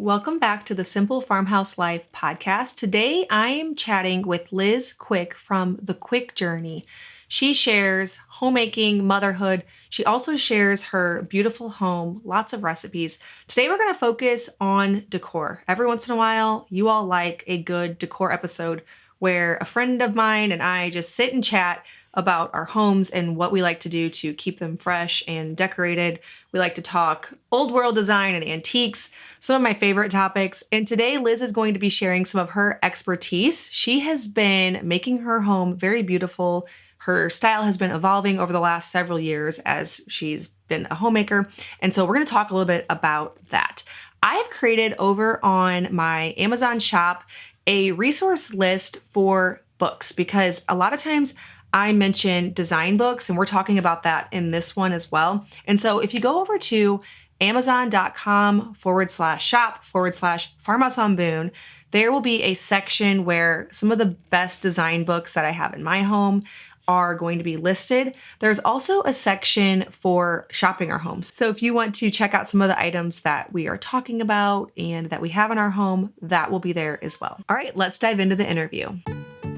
welcome back to the Simple Farmhouse Life podcast. Today I am chatting with Liz Quick from The Quick Journey. She shares homemaking, motherhood. She also shares her beautiful home, lots of recipes. Today we're going to focus on decor. Every once in a while, you all like a good decor episode where a friend of mine and I just sit and chat about our homes and what we like to do to keep them fresh and decorated. We like to talk old world design and antiques, some of my favorite topics. And today Liz is going to be sharing some of her expertise. She has been making her home very beautiful. Her style has been evolving over the last several years as she's been a homemaker. And so we're going to talk a little bit about that. I have created over on my Amazon shop a resource list for books because a lot of times I mention design books, and we're talking about that in this one as well. And so if you go over to amazon.com/shop/Farmhouse on Boone, there will be a section where some of the best design books that I have in my home are going to be listed. There's also a section for shopping our homes. So if you want to check out some of the items that we are talking about and that we have in our home, that will be there as well. All right, let's dive into the interview.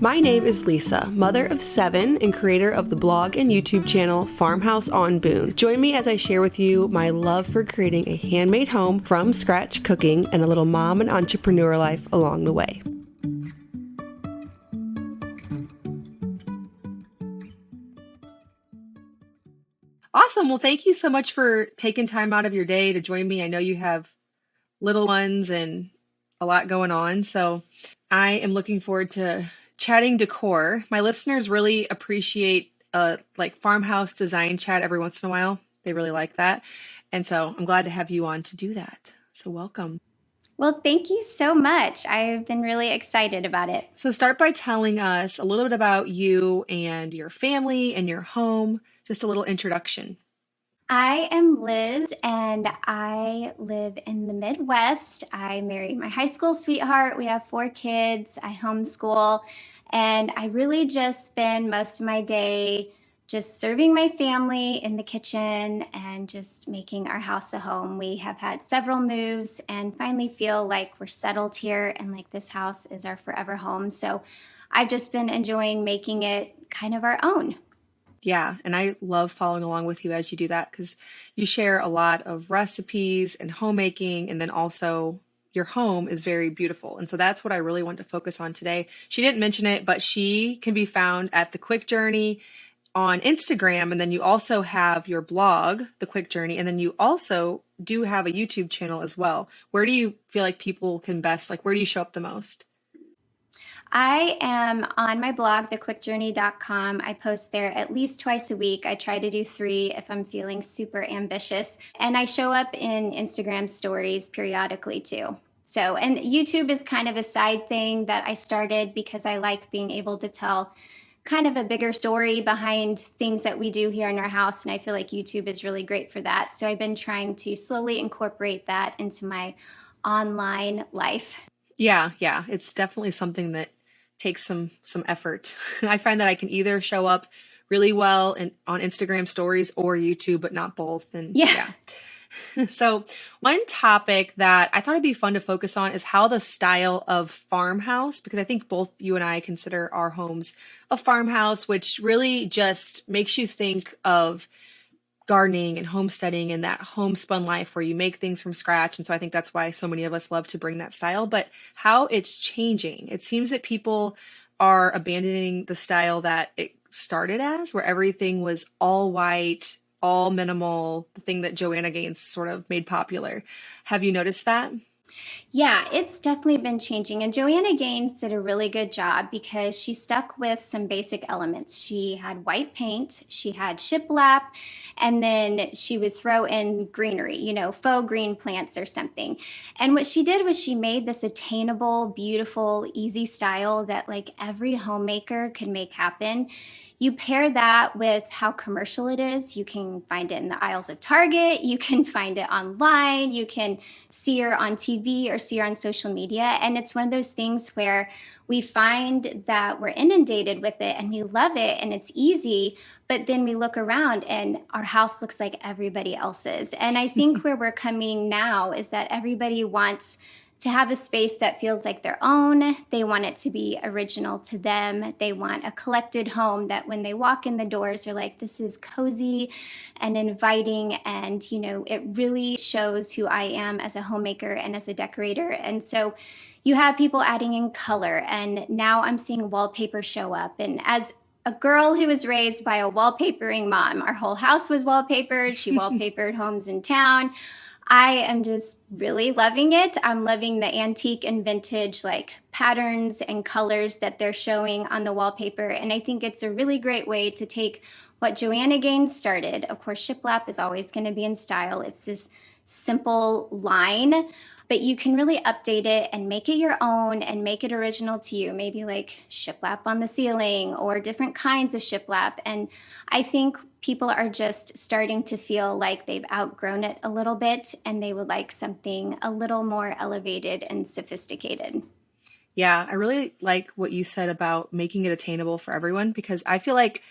My name is Lisa, mother of 7 and creator of the blog and YouTube channel Farmhouse on Boone. Join me as I share with you my love for creating a handmade home from scratch cooking and a little mom and entrepreneur life along the way. Awesome. Well, thank you so much for taking time out of your day to join me. I know you have little ones and a lot going on, so I am looking forward to chatting decor. My listeners really appreciate like farmhouse design chat every once in a while. They really like that. And so I'm glad to have you on to do that. So welcome. Well, thank you so much. I've been really excited about it. So start by telling us a little bit about you and your family and your home, just a little introduction. I am Liz, and I live in the Midwest. I married my high school sweetheart. We have 4 kids. I homeschool, and I really just spend most of my day just serving my family in the kitchen and just making our house a home. We have had several moves and finally feel like we're settled here and like this house is our forever home. So I've just been enjoying making it kind of our own. Yeah, and I love following along with you as you do that because you share a lot of recipes and homemaking, and then also your home is very beautiful. And so that's what I really want to focus on today. She didn't mention it, but she can be found at The Quick Journey on Instagram, and then you also have your blog, The Quick Journey, and then you also do have a YouTube channel as well. Where do you feel like people can best, like where do you show up the most? I am on my blog, thequickjourney.com. I post there at least twice a week. I try to do 3 if I'm feeling super ambitious. And I show up in Instagram stories periodically too. So, and YouTube is kind of a side thing that I started because I like being able to tell kind of a bigger story behind things that we do here in our house. And I feel like YouTube is really great for that. So I've been trying to slowly incorporate that into my online life. Yeah. It's definitely something that takes some effort. I find that I can either show up really well on Instagram stories or YouTube, but not both. And yeah. So one topic that I thought it'd be fun to focus on is how the style of farmhouse, because I think both you and I consider our homes a farmhouse, which really just makes you think of gardening and homesteading and that homespun life where you make things from scratch. And so I think that's why so many of us love to bring that style, but how it's changing. It seems that people are abandoning the style that it started as, where everything was all white, all minimal, the thing that Joanna Gaines sort of made popular. Have you noticed that? Yeah, it's definitely been changing. And Joanna Gaines did a really good job because she stuck with some basic elements. She had white paint, she had shiplap, and then she would throw in greenery, faux green plants or something. And what she did was she made this attainable, beautiful, easy style that like every homemaker could make happen. You pair that with how commercial it is. You can find it in the aisles of Target. You can find it online. You can see her on TV or see her on social media. And it's one of those things where we find that we're inundated with it and we love it and it's easy, but But then we look around and our house looks like everybody else's. And I think where we're coming now is that everybody wants to have a space that feels like their own. They want it to be original to them. They want a collected home that when they walk in the doors, they're like, this is cozy and inviting. And, it really shows who I am as a homemaker and as a decorator. And so you have people adding in color. And now I'm seeing wallpaper show up. And as a girl who was raised by a wallpapering mom, our whole house was wallpapered. She wallpapered homes in town. I am just really loving it. I'm loving the antique and vintage patterns and colors that they're showing on the wallpaper. And I think it's a really great way to take what Joanna Gaines started. Of course, shiplap is always going to be in style. It's this simple line, but you can really update it and make it your own and make it original to you. Maybe like shiplap on the ceiling or different kinds of shiplap. And I think people are just starting to feel like they've outgrown it a little bit and they would like something a little more elevated and sophisticated. Yeah, I really like what you said about making it attainable for everyone, because I feel like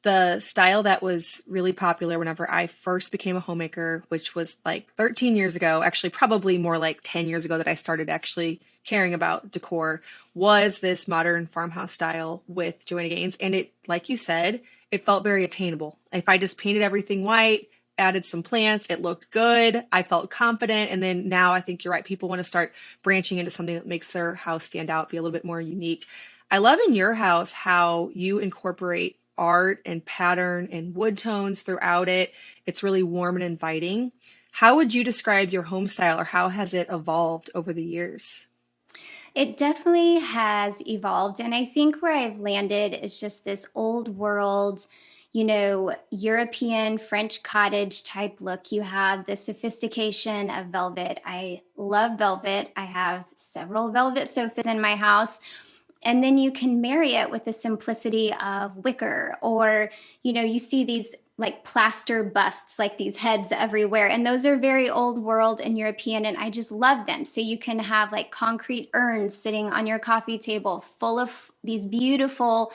the style that was really popular whenever I first became a homemaker, which was like 13 years ago, actually probably more like 10 years ago that I started actually caring about decor, was this modern farmhouse style with Joanna Gaines. And it, like you said, it felt very attainable. If I just painted everything white, added some plants, it looked good, I felt confident. And then now I think you're right, people want to start branching into something that makes their house stand out, be a little bit more unique. I love in your house how you incorporate art and pattern and wood tones throughout it. It's really warm and inviting. How would you describe your home style, or how has it evolved over the years? It definitely has evolved. And I think where I've landed is just this old world, European French cottage type look. You have the sophistication of velvet. I love velvet. I have several velvet sofas in my house. And then you can marry it with the simplicity of wicker, or, you see these like plaster busts, like these heads everywhere. And those are very old world and European, and I just love them. So you can have like concrete urns sitting on your coffee table full of these beautiful,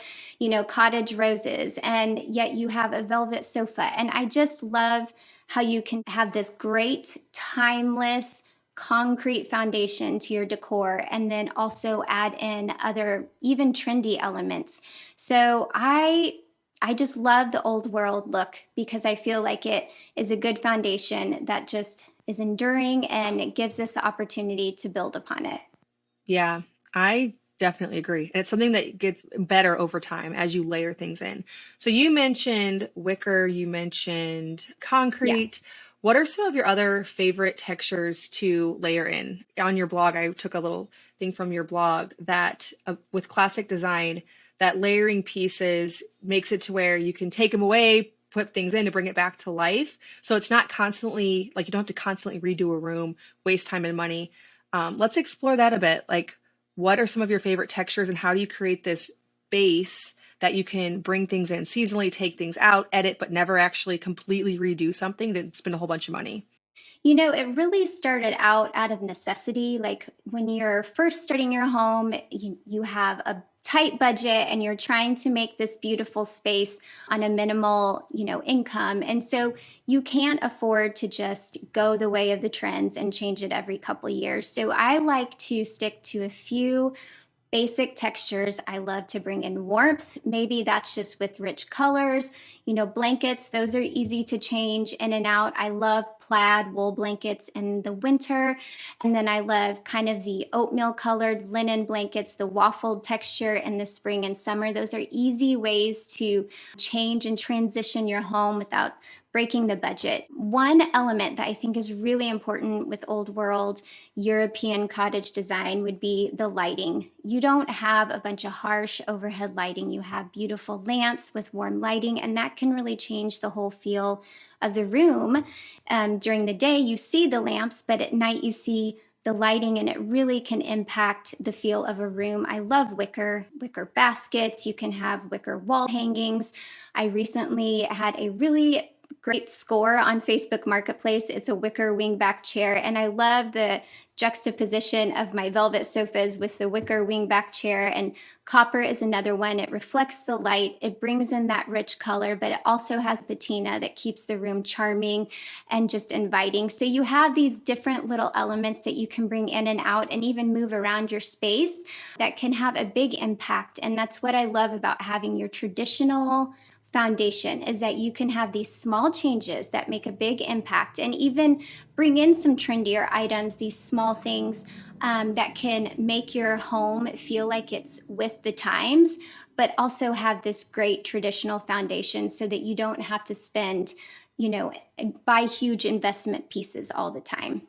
cottage roses, and yet you have a velvet sofa. And I just love how you can have this great, timeless, concrete foundation to your decor, and then also add in other even trendy elements. So I just love the old world look because I feel like it is a good foundation that just is enduring, and it gives us the opportunity to build upon it. Yeah, I definitely agree. And it's something that gets better over time as you layer things in. So you mentioned wicker, you mentioned Yeah. concrete. What are some of your other favorite textures to layer in? On your blog, I took a little thing from your blog that with classic design, that layering pieces makes it to where you can take them away, put things in to bring it back to life. So it's not constantly like you don't have to constantly redo a room, waste time and money. Let's explore that a bit. Like, what are some of your favorite textures, and how do you create this base that you can bring things in seasonally, take things out, edit, but never actually completely redo something to spend a whole bunch of money? It really started out of necessity. Like when you're first starting your home, you have a tight budget and you're trying to make this beautiful space on a minimal, income. And so you can't afford to just go the way of the trends and change it every couple of years. So I like to stick to a few basic textures. I love to bring in warmth. Maybe that's just with rich colors. Blankets, those are easy to change in and out. I love plaid wool blankets in the winter. And then I love kind of the oatmeal colored linen blankets, the waffled texture in the spring and summer. Those are easy ways to change and transition your home without breaking the budget. One element that I think is really important with old world European cottage design would be the lighting. You don't have a bunch of harsh overhead lighting. You have beautiful lamps with warm lighting, and that can really change the whole feel of the room. During the day, you see the lamps, but at night, you see the lighting, and it really can impact the feel of a room. I love wicker baskets. You can have wicker wall hangings. I recently had a really great score on Facebook Marketplace. It's a wicker wingback chair, and I love the juxtaposition of my velvet sofas with the wicker wingback chair. And copper is another one. It reflects the light. It brings in that rich color, but it also has patina that keeps the room charming and just inviting. So you have these different little elements that you can bring in and out and even move around your space that can have a big impact. And that's what I love about having your traditional foundation, is that you can have these small changes that make a big impact and even bring in some trendier items, these small things that can make your home feel like it's with the times, but also have this great traditional foundation so that you don't have to spend, buy huge investment pieces all the time.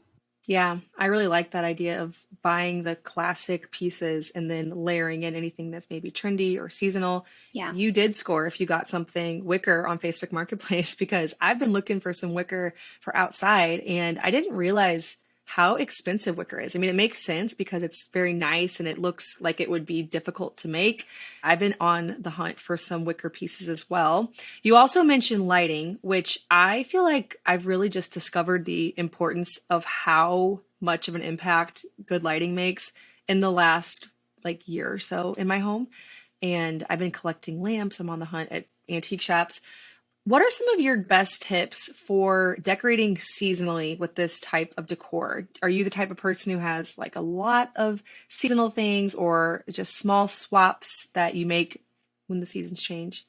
Yeah, I really like that idea of buying the classic pieces and then layering in anything that's maybe trendy or seasonal. Yeah. You did score if you got something wicker on Facebook Marketplace, because I've been looking for some wicker for outside and I didn't realize how expensive wicker is. I mean, it makes sense because it's very nice and it looks like it would be difficult to make. I've been on the hunt for some wicker pieces as well. You also mentioned lighting, which I feel like I've really just discovered the importance of how much of an impact good lighting makes in the last year or so in my home. And I've been collecting lamps. I'm on the hunt at antique shops. What are some of your best tips for decorating seasonally with this type of decor? Are you the type of person who has a lot of seasonal things or just small swaps that you make when the seasons change?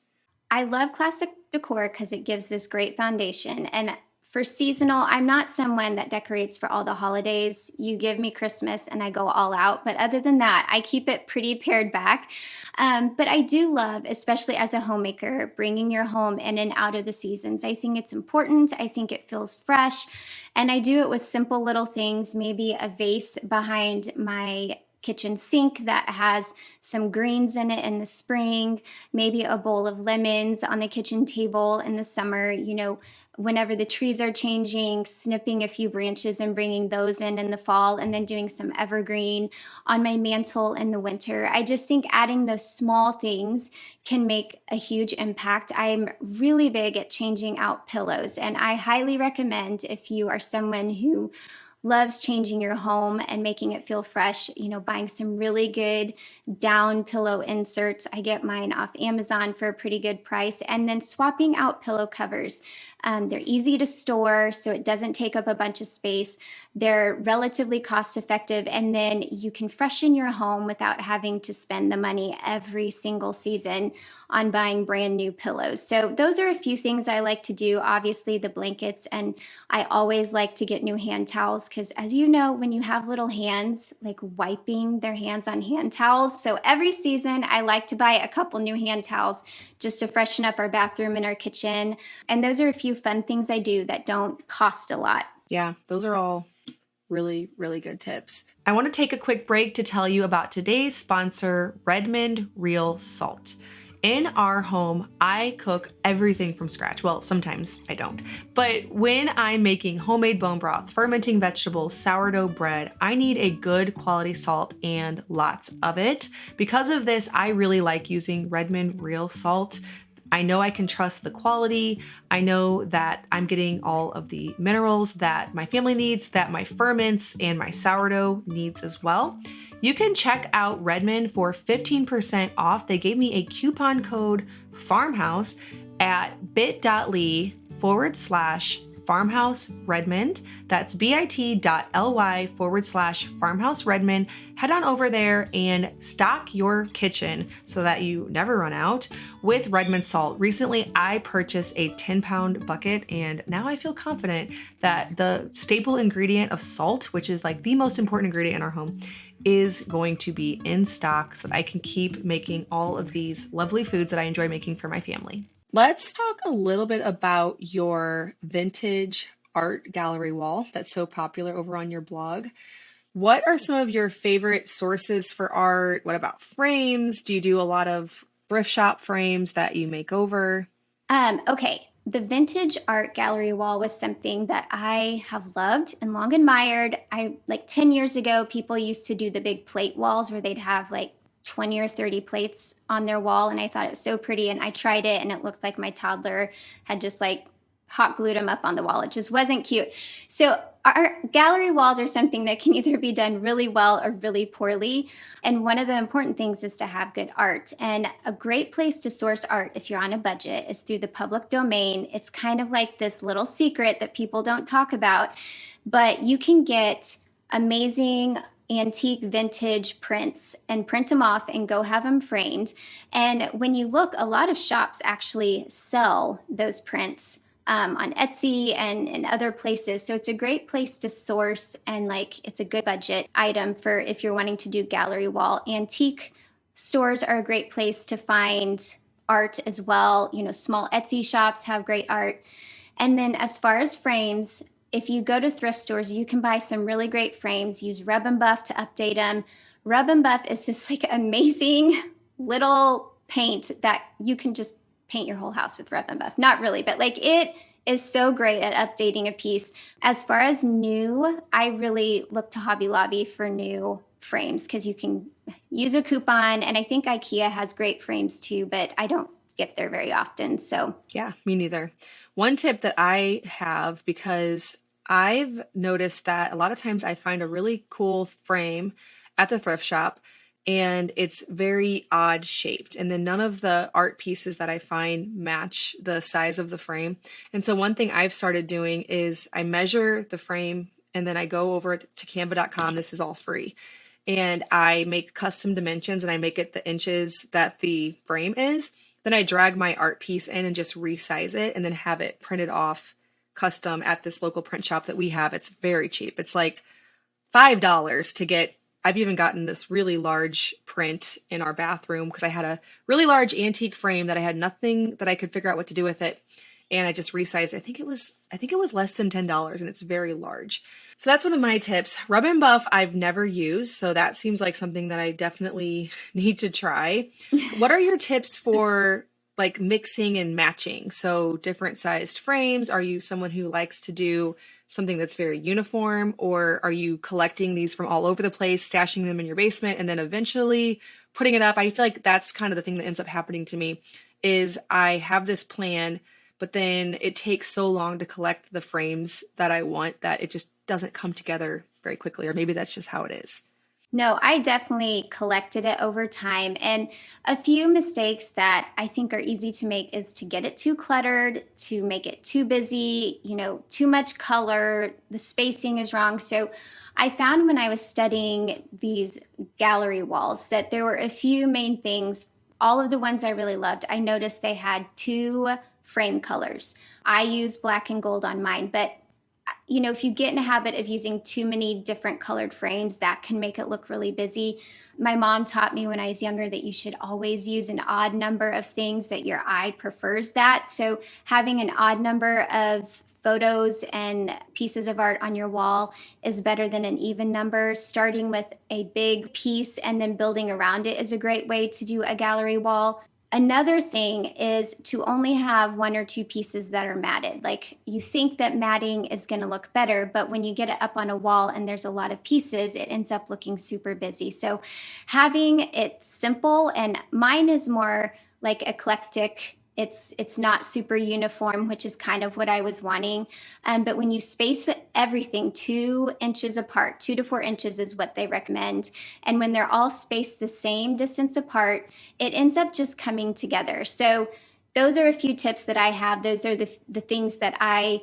I love classic decor because it gives this great foundation. And for seasonal, I'm not someone that decorates for all the holidays. You give me Christmas and I go all out. But other than that, I keep it pretty pared back. But I do love, especially as a homemaker, bringing your home in and out of the seasons. I think it's important. I think it feels fresh. And I do it with simple little things, maybe a vase behind my kitchen sink that has some greens in it in the spring, maybe a bowl of lemons on the kitchen table in the summer, whenever the trees are changing, snipping a few branches and bringing those in the fall, and then doing some evergreen on my mantle in the winter. I just think adding those small things can make a huge impact. I'm really big at changing out pillows, and I highly recommend, if you are someone who loves changing your home and making it feel fresh, buying some really good down pillow inserts. I get mine off Amazon for a pretty good price. And then swapping out pillow covers. They're easy to store, so it doesn't take up a bunch of space. They're relatively cost effective, and then you can freshen your home without having to spend the money every single season on buying brand new pillows. So those are a few things I like to do. Obviously the blankets, and I always like to get new hand towels because, as you know, when you have little hands, wiping their hands on hand towels. So every season I like to buy a couple new hand towels just to freshen up our bathroom and our kitchen. And those are a few fun things I do that don't cost a lot. Yeah, those are all really, really good tips. I want to take a quick break to tell you about today's sponsor, Redmond Real Salt. In our home, I cook everything from scratch. Well, sometimes I don't. But when I'm making homemade bone broth, fermenting vegetables, sourdough bread, I need a good quality salt and lots of it. Because of this, I really like using Redmond Real Salt. I know I can trust the quality. I know that I'm getting all of the minerals that my family needs, that my ferments and my sourdough needs as well. You can check out Redmond for 15% off. They gave me a coupon code Farmhouse at bit.ly/Farmhouse Redmond. That's bit.ly/Farmhouse Redmond. Head on over there and stock your kitchen so that you never run out with Redmond salt. Recently, I purchased a 10-pound bucket, and now I feel confident that the staple ingredient of salt, which is the most important ingredient in our home, is going to be in stock so that I can keep making all of these lovely foods that I enjoy making for my family. Let's talk a little bit about your vintage art gallery wall that's so popular over on your blog. What are some of your favorite sources for art? What about frames? Do you do a lot of thrift shop frames that you make over? Okay. The vintage art gallery wall was something that I have loved and long admired. 10 years ago, people used to do the big plate walls where they'd have 20 or 30 plates on their wall. And I thought it was so pretty. And I tried it and it looked like my toddler had just hot glued them up on the wall. It just wasn't cute. So our gallery walls are something that can either be done really well or really poorly. And one of the important things is to have good art. And a great place to source art if you're on a budget is through the public domain. It's kind of like this little secret that people don't talk about, but you can get amazing antique vintage prints and print them off and go have them framed. And when you look, a lot of shops actually sell those prints on Etsy and other places. So it's a great place to source, and like it's a good budget item for if you're wanting to do gallery wall. Antique stores are a great place to find art as well. You know, small Etsy shops have great art. And then as far as frames, if you go to thrift stores, you can buy some really great frames. Use Rub and Buff to update them. Rub and Buff is this like amazing little paint that you can just paint your whole house with Rub and Buff. Not really, but like it is so great at updating a piece. As far as new, I really look to Hobby Lobby for new frames because you can use a coupon. And I think IKEA has great frames too, but I don't get there very often. So yeah, me neither. One tip that I have, because I've noticed that a lot of times I find a really cool frame at the thrift shop and it's very odd shaped. And then none of the art pieces that I find match the size of the frame. And so one thing I've started doing is I measure the frame and then I go over to canva.com. This is all free. And I make custom dimensions and I make it the inches that the frame is. Then I drag my art piece in and just resize it and then have it printed off custom at this local print shop that we have. It's very cheap. It's like $5 to get. I've even gotten this really large print in our bathroom because I had a really large antique frame that I had nothing that I could figure out what to do with it. And I just resized. I think it was less than $10 and it's very large. So that's one of my tips. Rub and Buff I've never used, so that seems like something that I definitely need to try. What are your tips for like mixing and matching? So different sized frames. Are you someone who likes to do something that's very uniform, or are you collecting these from all over the place, stashing them in your basement, and then eventually putting it up? I feel like that's kind of the thing that ends up happening to me is I have this plan, but then it takes so long to collect the frames that I want that it just doesn't come together very quickly, or maybe that's just how it is. No, I definitely collected it over time. And a few mistakes that I think are easy to make is to get it too cluttered, to make it too busy, too much color, the spacing is wrong. So I found when I was studying these gallery walls that there were a few main things. All of the ones I really loved, I noticed they had two frame colors. I use black and gold on mine, but if you get in a habit of using too many different colored frames, that can make it look really busy. My mom taught me when I was younger that you should always use an odd number of things, that your eye prefers that. So having an odd number of photos and pieces of art on your wall is better than an even number. Starting with a big piece and then building around it is a great way to do a gallery wall. Another thing is to only have one or two pieces that are matted. Like, you think that matting is going to look better, but when you get it up on a wall and there's a lot of pieces, it ends up looking super busy. So having it simple, and mine is more like eclectic. It's not super uniform, which is kind of what I was wanting. But when you space everything 2 inches apart, 2 to 4 inches is what they recommend. And when they're all spaced the same distance apart, it ends up just coming together. So those are a few tips that I have. Those are the things that I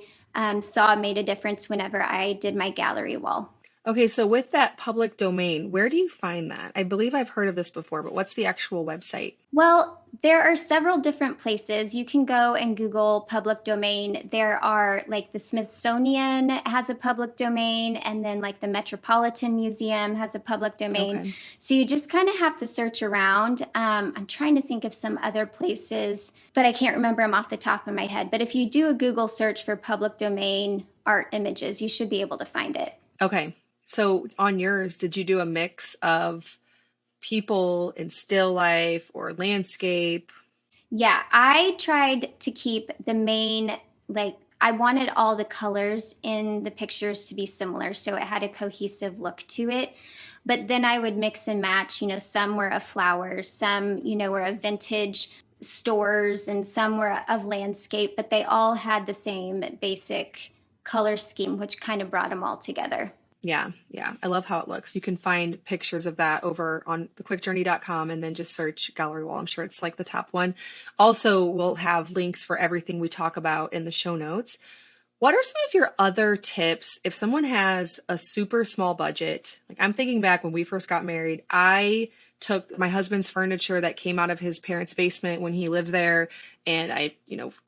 saw made a difference whenever I did my gallery wall. Okay, so with that public domain, where do you find that? I believe I've heard of this before, but what's the actual website? Well, there are several different places. You can go and Google public domain. There are like the Smithsonian has a public domain, and then like the Metropolitan Museum has a public domain. Okay. So you just kind of have to search around. I'm trying to think of some other places, but I can't remember them off the top of my head. But if you do a Google search for public domain art images, you should be able to find it. Okay. So on yours, did you do a mix of people in still life or landscape? Yeah, I tried to keep the main, I wanted all the colors in the pictures to be similar, so it had a cohesive look to it. But then I would mix and match, some were of flowers, some, were of vintage stores and some were of landscape, but they all had the same basic color scheme, which kind of brought them all together. Yeah, yeah. I love how it looks. You can find pictures of that over on thequickjourney.com and then just search gallery wall. I'm sure it's like the top one. Also, we'll have links for everything we talk about in the show notes. What are some of your other tips if someone has a super small budget? Like I'm thinking back when we first got married, I took my husband's furniture that came out of his parents' basement when he lived there and I,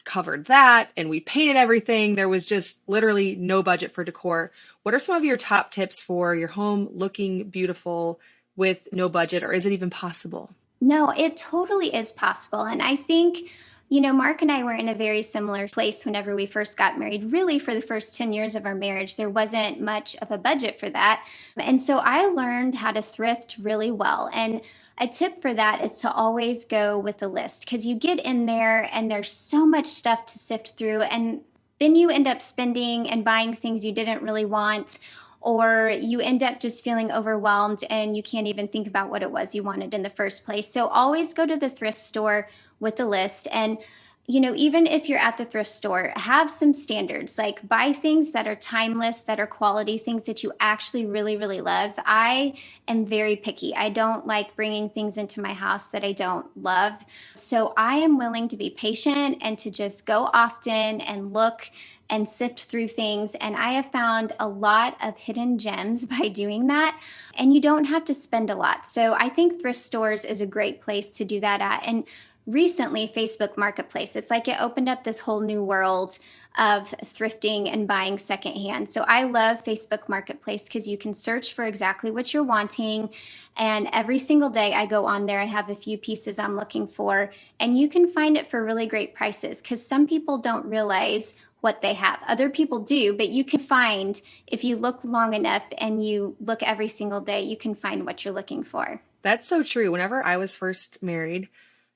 covered that and we painted everything. There was just literally no budget for decor. What are some of your top tips for your home looking beautiful with no budget, or is it even possible? No, it totally is possible. And I think, Mark and I were in a very similar place whenever we first got married. Really, for the first 10 years of our marriage, there wasn't much of a budget for that. And so I learned how to thrift really well. And a tip for that is to always go with a list because you get in there and there's so much stuff to sift through. And then you end up spending and buying things you didn't really want, or you end up just feeling overwhelmed and you can't even think about what it was you wanted in the first place. So always go to the thrift store with a list. And, even if you're at the thrift store, have some standards, like buy things that are timeless, that are quality, things that you actually really, really love. I am very picky. I don't like bringing things into my house that I don't love. So I am willing to be patient and to just go often and look and sift through things. And I have found a lot of hidden gems by doing that. And you don't have to spend a lot. So I think thrift stores is a great place to do that at. And recently, Facebook Marketplace, it's like it opened up this whole new world of thrifting and buying secondhand. So I love Facebook Marketplace because you can search for exactly what you're wanting. And every single day I go on there, I have a few pieces I'm looking for, and you can find it for really great prices because some people don't realize what they have. Other people do, but you can find, if you look long enough and you look every single day, you can find what you're looking for. That's so true. Whenever I was first married,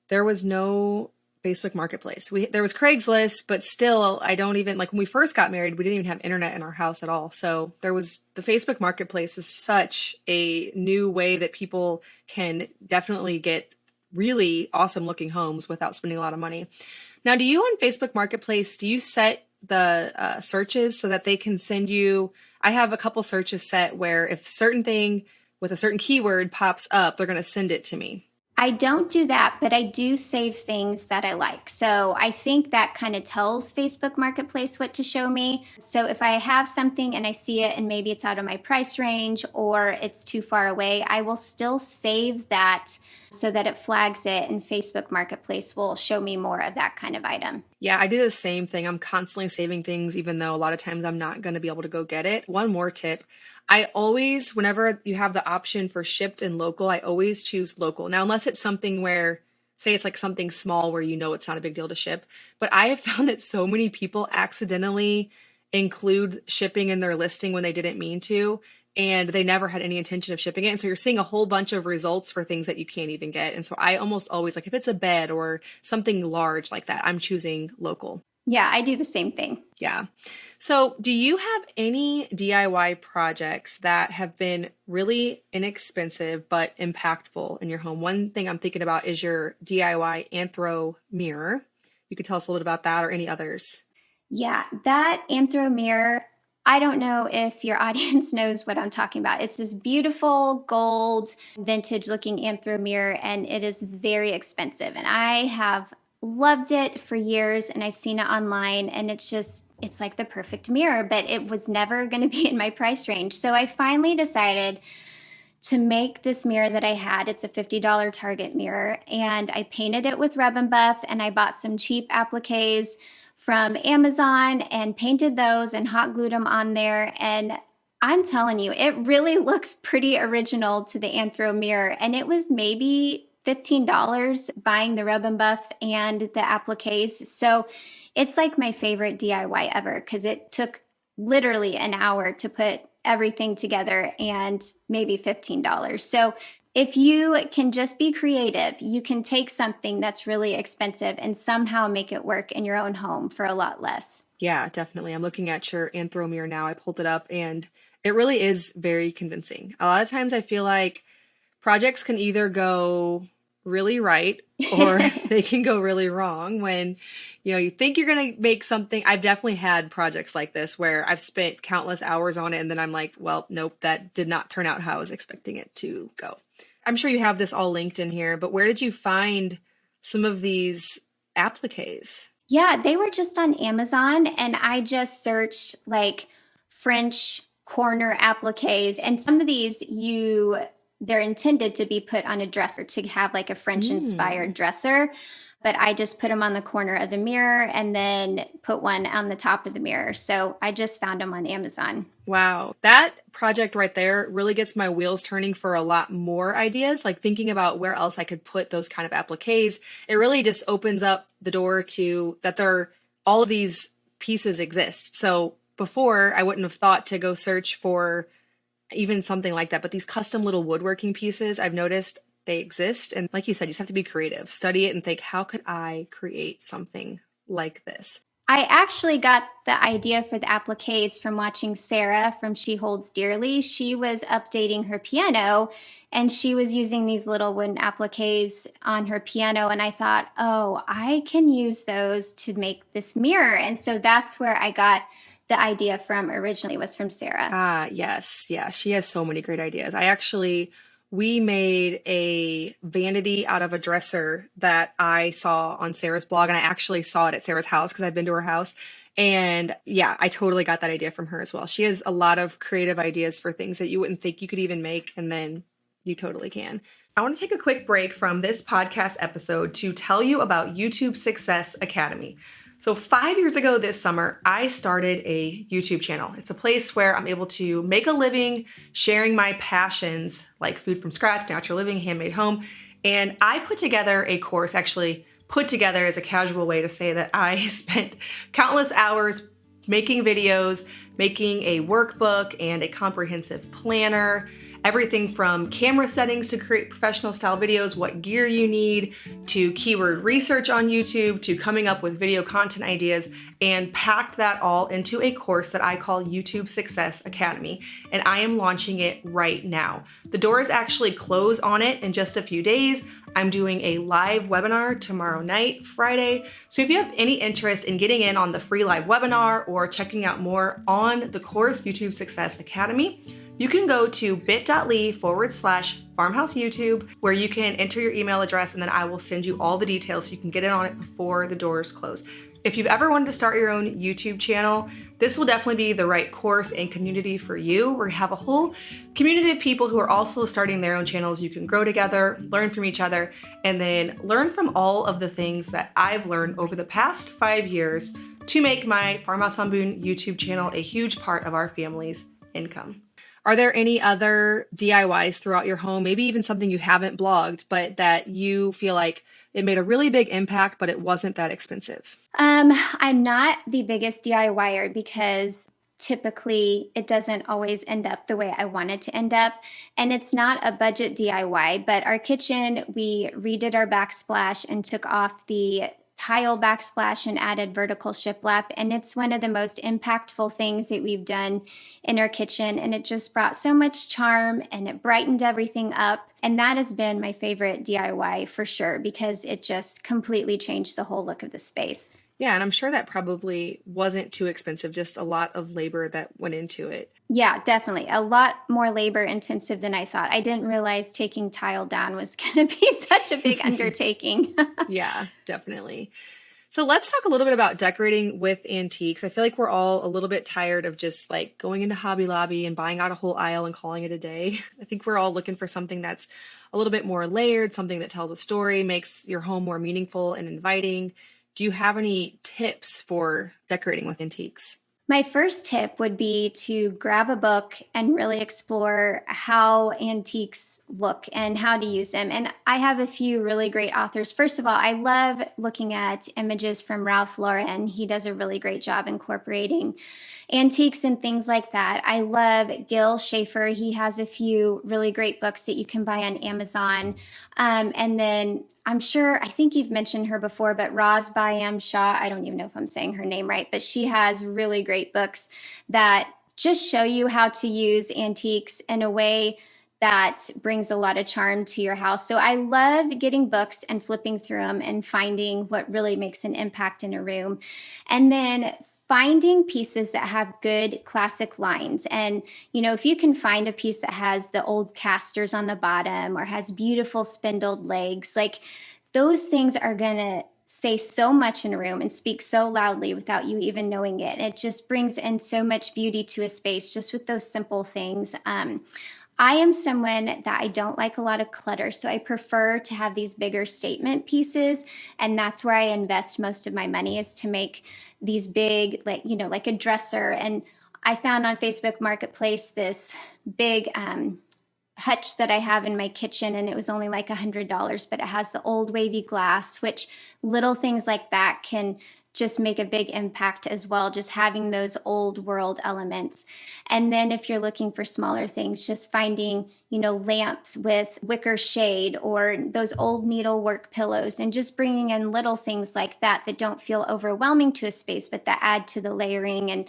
there was no Facebook Marketplace. There was Craigslist, but still, I don't even, like when we first got married, we didn't even have internet in our house at all. So the Facebook Marketplace is such a new way that people can definitely get really awesome looking homes without spending a lot of money. Now, do you on Facebook Marketplace, do you set the searches so that they can send you? I have a couple searches set where if certain thing with a certain keyword pops up, they're going to send it to me. I don't do that, but I do save things that I like. So I think that kind of tells Facebook Marketplace what to show me. So if I have something and I see it and maybe it's out of my price range or it's too far away, I will still save that so that it flags it, and Facebook Marketplace will show me more of that kind of item. Yeah, I do the same thing. I'm constantly saving things, even though a lot of times I'm not going to be able to go get it. One more tip. I always, whenever you have the option for shipped and local, I always choose local. Now, unless it's something where, say it's like something small where it's not a big deal to ship. But I have found that so many people accidentally include shipping in their listing when they didn't mean to, and they never had any intention of shipping it. And so you're seeing a whole bunch of results for things that you can't even get. And so I almost always, like if it's a bed or something large like that, I'm choosing local. Yeah, I do the same thing. Yeah. So do you have any DIY projects that have been really inexpensive but impactful in your home? One thing I'm thinking about is your DIY Anthro Mirror. You could tell us a little bit about that or any others. Yeah, that Anthro Mirror, I don't know if your audience knows what I'm talking about. It's this beautiful gold vintage looking Anthro Mirror, and it is very expensive. And I have loved it for years, and I've seen it online, and it's like the perfect mirror, but it was never going to be in my price range. So I finally decided to make this mirror that I had. It's a $50 Target mirror, and I painted it with Rub and Buff, and I bought some cheap appliques from Amazon and painted those and hot glued them on there. And I'm telling you, it really looks pretty original to the Anthro Mirror. And it was maybe $15 buying the Rub and Buff and the appliques. So it's like my favorite DIY ever because it took literally an hour to put everything together and maybe $15. So if you can just be creative, you can take something that's really expensive and somehow make it work in your own home for a lot less. Yeah, definitely. I'm looking at your Anthro Mirror now. I pulled it up and it really is very convincing. A lot of times I feel like projects can either go really right or they can go really wrong when, you think you're going to make something. I've definitely had projects like this where I've spent countless hours on it and then I'm like, well, nope, that did not turn out how I was expecting it to go. I'm sure you have this all linked in here, but where did you find some of these appliques? Yeah, they were just on Amazon, and I just searched like French corner appliques. And some of these they're intended to be put on a dresser to have like a French inspired dresser. But I just put them on the corner of the mirror and then put one on the top of the mirror. So I just found them on Amazon. Wow. That project right there really gets my wheels turning for a lot more ideas, like thinking about where else I could put those kind of appliques. It really just opens up the door to that all of these pieces exist. So before I wouldn't have thought to go search for even something like that, but these custom little woodworking pieces, I've noticed they exist. And like you said, you just have to be creative, study it and think, how could I create something like this? I actually got the idea for the appliques from watching Sarah from She Holds Dearly. She was updating her piano and she was using these little wooden appliques on her piano. And I thought, oh, I can use those to make this mirror. And so that's where I got the idea from originally, was from Sarah. Ah, yes. Yeah. She has so many great ideas. We made a vanity out of a dresser that I saw on Sarah's blog, and I actually saw it at Sarah's house because I've been to her house. And yeah, I totally got that idea from her as well. She has a lot of creative ideas for things that you wouldn't think you could even make, and then you totally can. I want to take a quick break from this podcast episode to tell you about YouTube Success Academy. So 5 years ago this summer, I started a YouTube channel. It's a place where I'm able to make a living sharing my passions like food from scratch, natural living, handmade home. And I put together a course, actually put together as a casual way to say that I spent countless hours making videos, making a workbook and a comprehensive planner, everything from camera settings to create professional style videos, what gear you need, to keyword research on YouTube, to coming up with video content ideas, and packed that all into a course that I call YouTube Success Academy. And I am launching it right now. The doors actually close on it in just a few days. I'm doing a live webinar tomorrow night, Friday. So if you have any interest in getting in on the free live webinar or checking out more on the course YouTube Success Academy, you can go to bit.ly/Farmhouse YouTube, where you can enter your email address and then I will send you all the details so you can get in on it before the doors close. If you've ever wanted to start your own YouTube channel, this will definitely be the right course and community for you. We have a whole community of people who are also starting their own channels. You can grow together, learn from each other, and then learn from all of the things that I've learned over the past 5 years to make my Farmhouse Homeboon YouTube channel a huge part of our family's income. Are there any other DIYs throughout your home, maybe even something you haven't blogged, but that you feel like it made a really big impact, but it wasn't that expensive? I'm not the biggest DIYer because typically it doesn't always end up the way I want it to end up. And it's not a budget DIY, but our kitchen, we redid our backsplash and took off the tile backsplash and added vertical shiplap. And it's one of the most impactful things that we've done in our kitchen. And it just brought so much charm and it brightened everything up. And that has been my favorite DIY for sure, because it just completely changed the whole look of the space. Yeah, and I'm sure that probably wasn't too expensive, just a lot of labor that went into it. Yeah, definitely. A lot more labor intensive than I thought. I didn't realize taking tile down was going to be such a big undertaking. Yeah, definitely. So let's talk a little bit about decorating with antiques. I feel like we're all a little bit tired of just like going into Hobby Lobby and buying out a whole aisle and calling it a day. I think we're all looking for something that's a little bit more layered, something that tells a story, makes your home more meaningful and inviting. Do you have any tips for decorating with antiques? My first tip would be to grab a book and really explore how antiques look and how to use them. And I have a few really great authors. First of all, I love looking at images from Ralph Lauren. He does a really great job incorporating antiques and things like that. I love Gil Schaefer. He has a few really great books that you can buy on Amazon. And then I think you've mentioned her before, but Roz Byam Shaw, I don't even know if I'm saying her name right, but she has really great books that just show you how to use antiques in a way that brings a lot of charm to your house. So I love getting books and flipping through them and finding what really makes an impact in a room. And then finding pieces that have good classic lines. And, if you can find a piece that has the old casters on the bottom or has beautiful spindled legs, like those things are going to say so much in a room and speak so loudly without you even knowing it. It just brings in so much beauty to a space just with those simple things. I am someone that I don't like a lot of clutter, so I prefer to have these bigger statement pieces, and that's where I invest most of my money, is to make these big, like a dresser. And I found on Facebook Marketplace this big hutch that I have in my kitchen, and it was only like $100, but it has the old wavy glass, which little things like that can just make a big impact as well, just having those old world elements. And then if you're looking for smaller things, just finding, lamps with wicker shade or those old needlework pillows, and just bringing in little things like that that don't feel overwhelming to a space, but that add to the layering and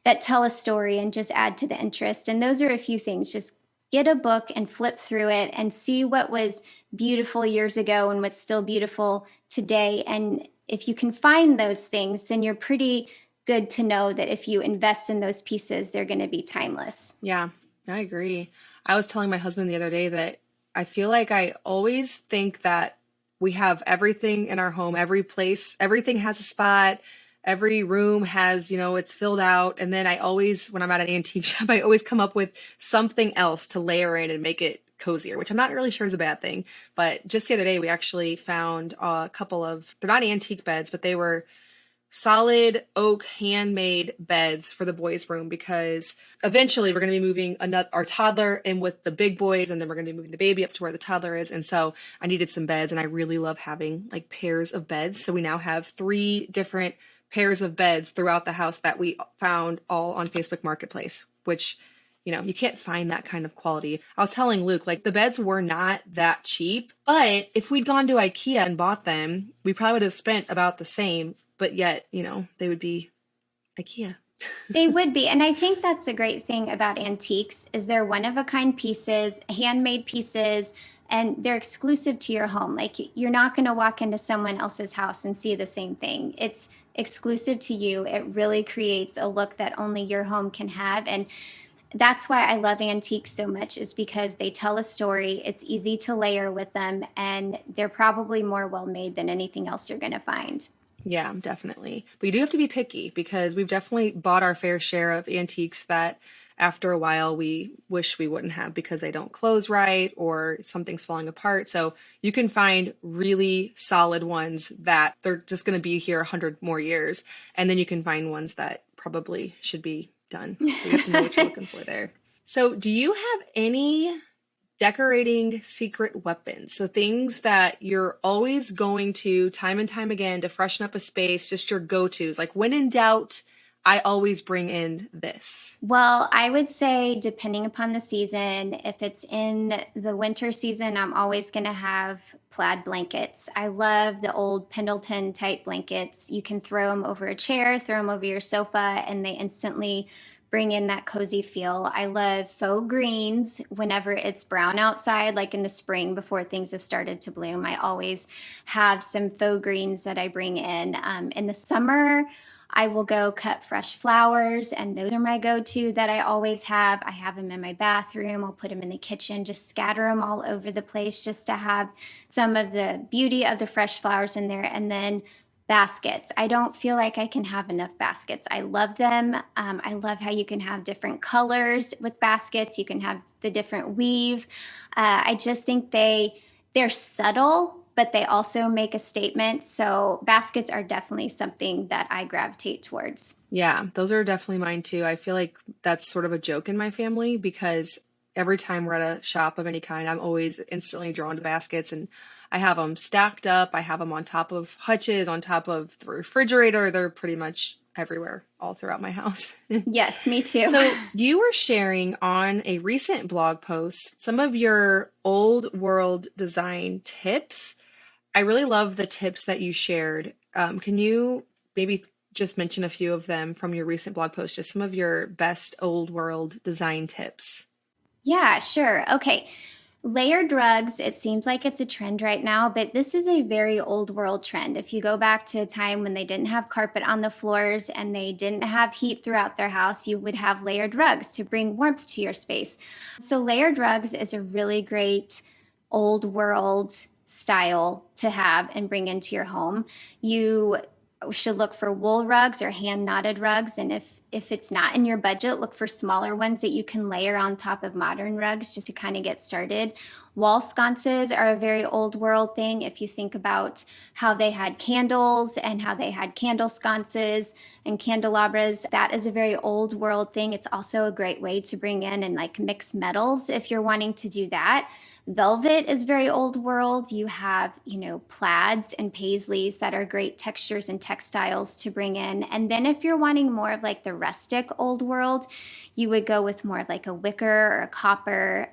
that tell a story and just add to the interest. And those are a few things. Just get a book and flip through it and see what was beautiful years ago and what's still beautiful today. And if you can find those things, then you're pretty good to know that if you invest in those pieces, they're going to be timeless. Yeah, I agree. I was telling my husband the other day that I feel like I always think that we have everything in our home, every place, everything has a spot, every room has, it's filled out. And then I always, when I'm at an antique shop, I always come up with something else to layer in and make it cozier, which I'm not really sure is a bad thing. But just the other day, we actually found a couple of, they're not antique beds, but they were solid oak handmade beds for the boys' room, because eventually we're going to be moving our toddler in with the big boys, and then we're going to be moving the baby up to where the toddler is. And so I needed some beds, and I really love having like pairs of beds. So we now have 3 different pairs of beds throughout the house that we found all on Facebook Marketplace, which, you can't find that kind of quality. I was telling Luke, like, the beds were not that cheap, but if we'd gone to IKEA and bought them, we probably would have spent about the same, but yet, they would be IKEA. They would be. And I think that's a great thing about antiques, is they're one-of-a-kind pieces, handmade pieces, and they're exclusive to your home. Like, you're not going to walk into someone else's house and see the same thing. It's exclusive to you. It really creates a look that only your home can have. And that's why I love antiques so much, is because they tell a story. It's easy to layer with them, and they're probably more well-made than anything else you're going to find. Yeah, definitely. But you do have to be picky, because we've definitely bought our fair share of antiques that after a while we wish we wouldn't have, because they don't close right or something's falling apart. So you can find really solid ones that they're just going to be here 100 more years. And then you can find ones that probably should be done. So you have to know what you're looking for there. So do you have any decorating secret weapons? So things that you're always going to time and time again to freshen up a space, just your go-tos. Like, when in doubt, I always bring in this. Well, I would say, depending upon the season, if it's in the winter season, I'm always going to have plaid blankets. I love the old Pendleton type blankets. You can throw them over a chair, throw them over your sofa, and they instantly bring in that cozy feel. I love faux greens whenever it's brown outside, like in the spring before things have started to bloom. I always have some faux greens that I bring in. In the summer, I will go cut fresh flowers, and those are my go-to that I always have. I have them in my bathroom. I'll put them in the kitchen, just scatter them all over the place just to have some of the beauty of the fresh flowers in there. And then baskets. I don't feel like I can have enough baskets. I love them. I love how you can have different colors with baskets. You can have the different weave. I just think they're subtle, but they also make a statement. So baskets are definitely something that I gravitate towards. Yeah, those are definitely mine too. I feel like that's sort of a joke in my family, because every time we're at a shop of any kind, I'm always instantly drawn to baskets, and I have them stacked up. I have them on top of hutches, on top of the refrigerator. They're pretty much everywhere, all throughout my house. Yes, me too. So you were sharing on a recent blog post some of your old world design tips. I really love the tips that you shared. Can you maybe just mention a few of them from your recent blog post, just some of your best old world design tips? Yeah, sure. Okay. Layered rugs, it seems like it's a trend right now, but this is a very old world trend. If you go back to a time when they didn't have carpet on the floors and they didn't have heat throughout their house, you would have layered rugs to bring warmth to your space. So, layered rugs is a really great old world style to have and bring into your home. You should look for wool rugs or hand knotted rugs, and if it's not in your budget, look for smaller ones that you can layer on top of modern rugs just to kind of get started. Wall sconces are a very old world thing. If you think about how they had candles and how they had candle sconces and candelabras, that is a very old world thing. It's also a great way to bring in and like mix metals if you're wanting to do that. Velvet is very old world. You have, plaids and paisleys that are great textures and textiles to bring in. And then if you're wanting more of like the rustic old world, you would go with more of like a wicker or a copper,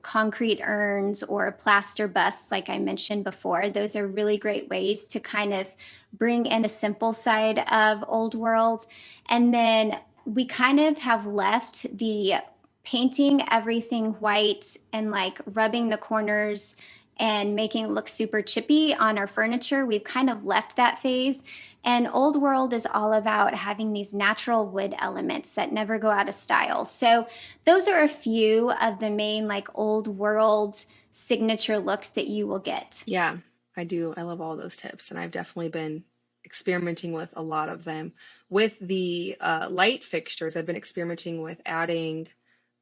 concrete urns or plaster busts, like I mentioned before. Those are really great ways to kind of bring in the simple side of old world. And then we kind of have left the painting everything white and like rubbing the corners and making it look super chippy on our furniture. We've kind of left that phase. And old world is all about having these natural wood elements that never go out of style. So those are a few of the main like old world signature looks that you will get. Yeah, I do. I love all those tips. And I've definitely been experimenting with a lot of them. With the light fixtures, I've been experimenting with adding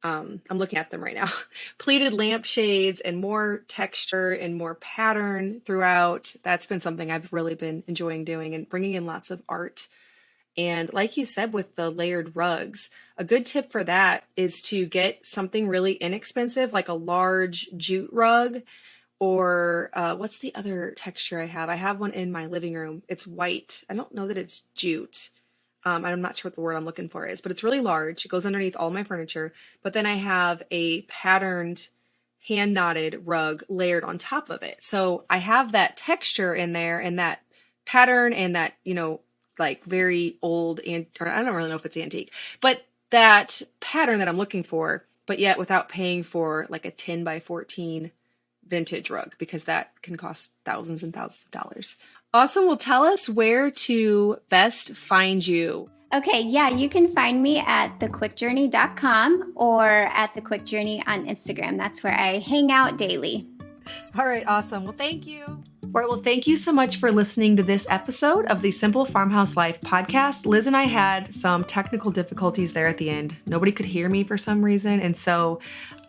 I'm looking at them right now, pleated lampshades and more texture and more pattern throughout. That's been something I've really been enjoying doing and bringing in lots of art. And like you said, with the layered rugs, a good tip for that is to get something really inexpensive, like a large jute rug, or what's the other texture I have? I have one in my living room. It's white. I don't know that it's jute. I'm not sure what the word I'm looking for is, but it's really large. It goes underneath all my furniture. But then I have a patterned hand knotted rug layered on top of it. So I have that texture in there and that pattern and that, like very old, or I don't really know if it's antique, but that pattern that I'm looking for, but yet without paying for like a 10 by 14 vintage rug, because that can cost thousands and thousands of dollars. Awesome. Well, tell us where to best find you. Okay, yeah, you can find me at thequickjourney.com or at The Quick Journey on Instagram. That's where I hang out daily. All right, awesome. Well, thank you. All right, well, thank you so much for listening to this episode of the Simple Farmhouse Life podcast. Liz and I had some technical difficulties there at the end. Nobody could hear me for some reason. And so,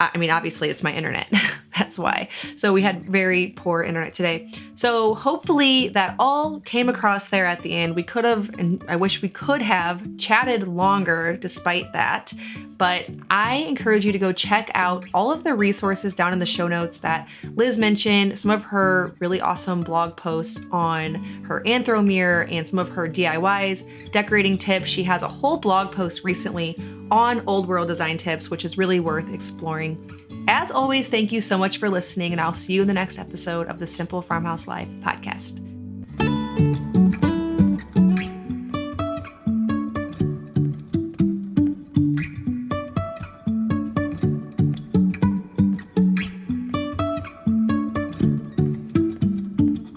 obviously it's my internet. That's why. So we had very poor internet today. So hopefully that all came across there at the end. We could have, and I wish we could have chatted longer despite that. But I encourage you to go check out all of the resources down in the show notes that Liz mentioned, some of her really awesome blog posts on her Anthro Mirror and some of her DIYs, decorating tips. She has a whole blog post recently on old world design tips, which is really worth exploring. As always, thank you so much for listening, and I'll see you in the next episode of the Simple Farmhouse Life podcast.